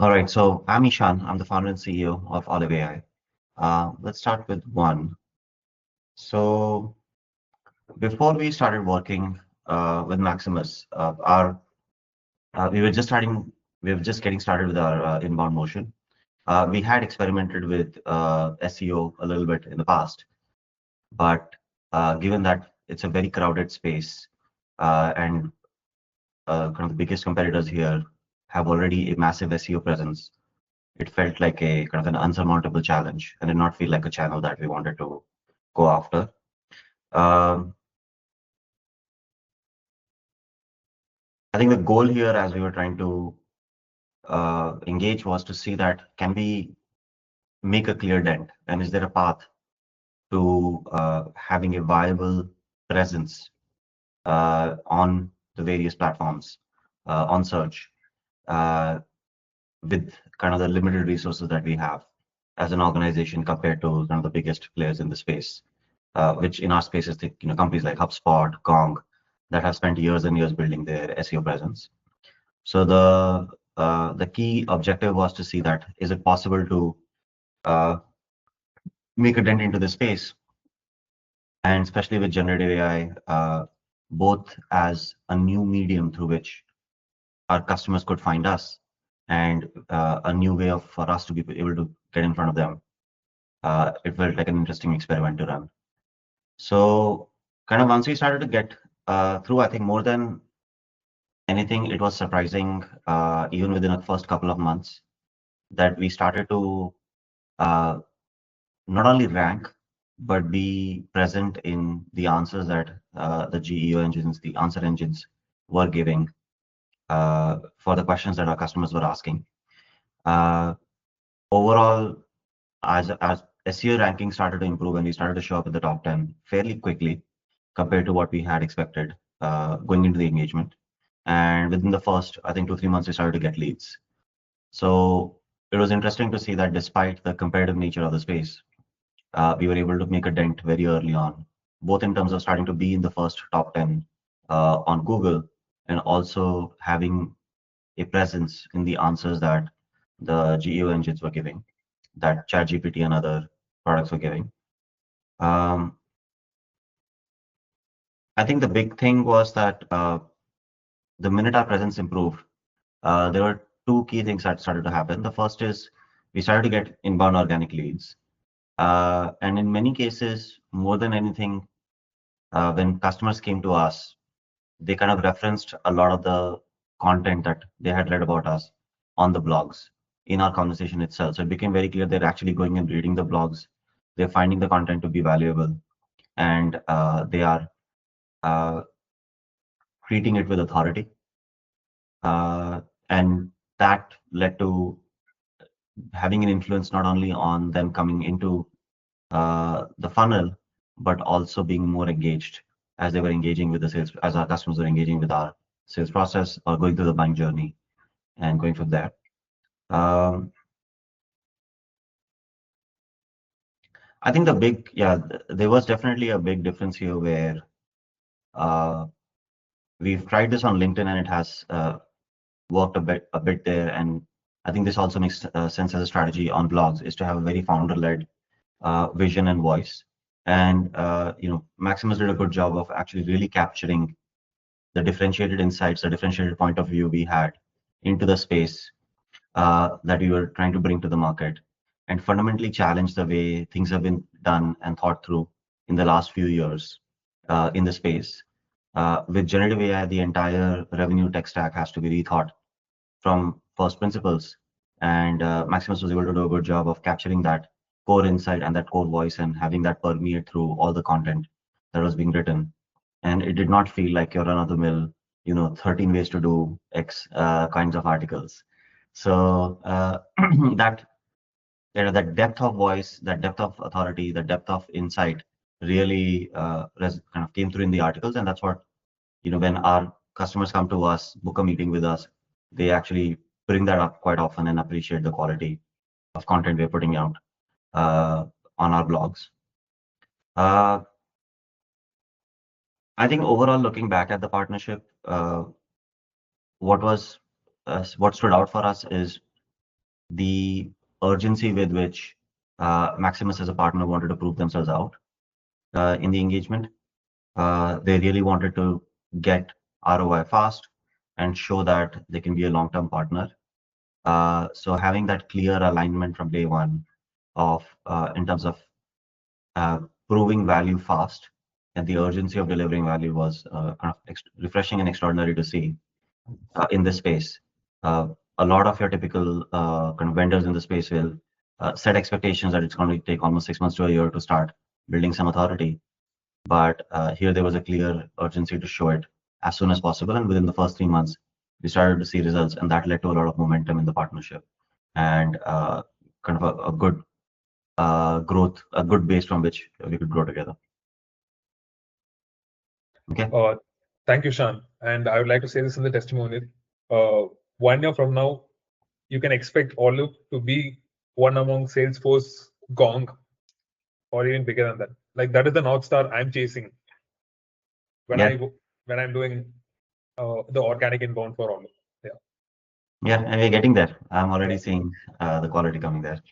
All right, so I'm Ishan. I'm the founder and CEO of Oliv AI. Let's start with one. So before we started working with Maximus, our we were just starting. We were just getting started with our inbound motion. We had experimented with SEO a little bit in the past, but given that it's a very crowded space and kind of the biggest competitors here have already a massive SEO presence, it felt like a kind of an unsurmountable challenge and did not feel like a channel that we wanted to go after. Um, I think the goal here, as we were trying to engage, was to see that can we make a clear dent, and is there a path to having a viable presence on the various platforms on search uh, with kind of the limited resources that we have as an organization compared to kind of the biggest players in the space, which in our space is the companies like HubSpot, Gong, that have spent years and years building their SEO presence. So the key objective was to see that is it possible to uh, make a dent into the space, and especially with generative AI, both as a new medium through which our customers could find us, and a new way for us to be able to get in front of them. It felt like an interesting experiment to run. So kind of once we started to get through, I think more than anything, it was surprising, even within the first couple of months, that we started to uh, not only rank, but be present in the answers that the GEO engines, the answer engines were giving for the questions that our customers were asking. Uh, Overall, as SEO ranking started to improve and we started to show up in the top 10 fairly quickly compared to what we had expected going into the engagement. And within the first, I think 2-3 months, we started to get leads. So it was interesting to see that despite the competitive nature of the space, we were able to make a dent very early on, both in terms of starting to be in the first top 10 on Google and also having a presence in the answers that the GEO engines were giving, that ChatGPT and other products were giving. Um, I think the big thing was that the minute our presence improved, there were two key things that started to happen. The first is we started to get inbound organic leads. And in many cases, more than anything, when customers came to us, they kind of referenced a lot of the content that they had read about us on the blogs in our conversation itself. So it became very clear they're actually going and reading the blogs. They're finding the content to be valuable, and they are uh, treating it with authority. And that led to having an influence not only on them coming into the funnel, but also being more engaged as they were engaging with the sales, as our customers were engaging with our sales process or going through the buying journey and going from there. Um, I think there was definitely a big difference here where uh, we've tried this on LinkedIn and it has worked a bit there. And I think this also makes sense as a strategy on blogs is to have a very founder-led vision and voice. And Maximus did a good job of actually really capturing the differentiated insights, the differentiated point of view we had into the space that we were trying to bring to the market, and fundamentally challenge the way things have been done and thought through in the last few years in the space. With generative AI, the entire revenue tech stack has to be rethought from first principles, and Maximus was able to do a good job of capturing that core insight and that core voice and having that permeate through all the content that was being written. And it did not feel like your run-of-the-mill, 13 ways to do X kinds of articles. So that that depth of voice, that depth of authority, that depth of insight really kind of came through in the articles, and that's what when our customers come to us, book a meeting with us, they actually bring that up quite often and appreciate the quality of content we're putting out uh, on our blogs. Uh, I think overall, looking back at the partnership, what stood out for us is the urgency with which Maximus as a partner wanted to prove themselves out in the engagement. They really wanted to get ROI fast and show that they can be a long-term partner. So having that clear alignment from day one of in terms of proving value fast and the urgency of delivering value was kind of refreshing and extraordinary to see in this space. A lot of your typical kind of vendors in the space will set expectations that it's going to take almost 6 months to a year to start building some authority. But here there was a clear urgency to show it as soon as possible. And within the first 3 months, we started to see results, and that led to a lot of momentum in the partnership and kind of a good growth, a good base from which we could grow together. Okay. Thank you, Shan. And I would like to say this in the testimonial. 1 year from now, you can expect Oliv to be one among Salesforce Gong, or even bigger than that. Like, that is the North Star I'm chasing when I'm doing the organic inbound for Oliv. Yeah, and we're getting there. I'm already seeing the quality coming there.